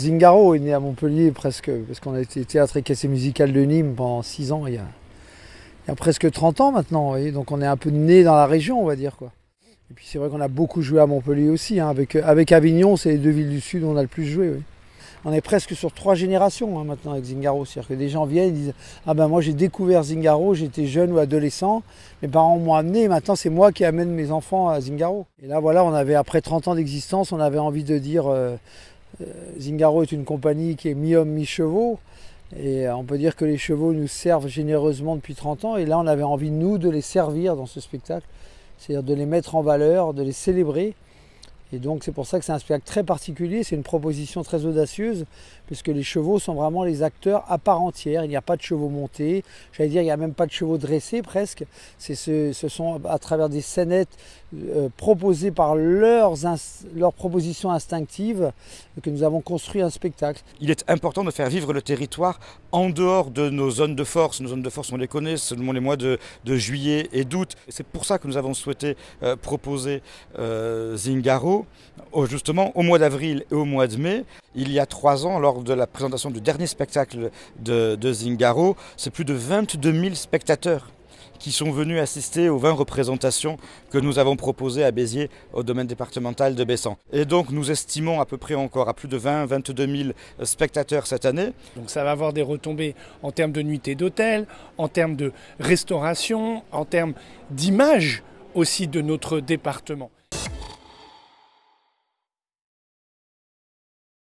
Zingaro est né à Montpellier presque, parce qu'on a été théâtre et cassé musical de Nîmes pendant 6 ans, il y a presque 30 ans maintenant, vous voyez, donc on est un peu né dans la région, on va dire, quoi. Et puis c'est vrai qu'on a beaucoup joué à Montpellier aussi, hein, avec Avignon, c'est les deux villes du Sud où on a le plus joué, oui. On est presque sur 3 générations, hein, maintenant avec Zingaro, c'est-à-dire que des gens viennent et disent « Ah ben moi j'ai découvert Zingaro, j'étais jeune ou adolescent, mes parents m'ont amené, et maintenant c'est moi qui amène mes enfants à Zingaro ». Et là voilà, après 30 ans d'existence, on avait envie de dire Zingaro est une compagnie qui est mi-homme, mi-chevaux. Et on peut dire que les chevaux nous servent généreusement depuis 30 ans. Et là, on avait envie, nous, de les servir dans ce spectacle. C'est-à-dire de les mettre en valeur, de les célébrer. Et donc, c'est pour ça que c'est un spectacle très particulier. C'est une proposition très audacieuse, puisque les chevaux sont vraiment les acteurs à part entière. Il n'y a pas de chevaux montés. J'allais dire, il n'y a même pas de chevaux dressés, presque. Ce sont à travers des scénettes proposées par leurs propositions instinctives que nous avons construit un spectacle. Il est important de faire vivre le territoire en dehors de nos zones de force. Nos zones de force, on les connaît, seulement les mois de juillet et d'août. C'est pour ça que nous avons souhaité proposer Zingaro, justement au mois d'avril et au mois de mai. Il y a 3 ans, lors de la présentation du dernier spectacle de Zingaro, c'est plus de 22 000 spectateurs qui sont venus assister aux 20 représentations que nous avons proposées à Béziers au domaine départemental de Bessan. Et donc nous estimons à peu près encore à plus de 22 000 spectateurs cette année. Donc ça va avoir des retombées en termes de nuitées d'hôtel, en termes de restauration, en termes d'image aussi de notre département.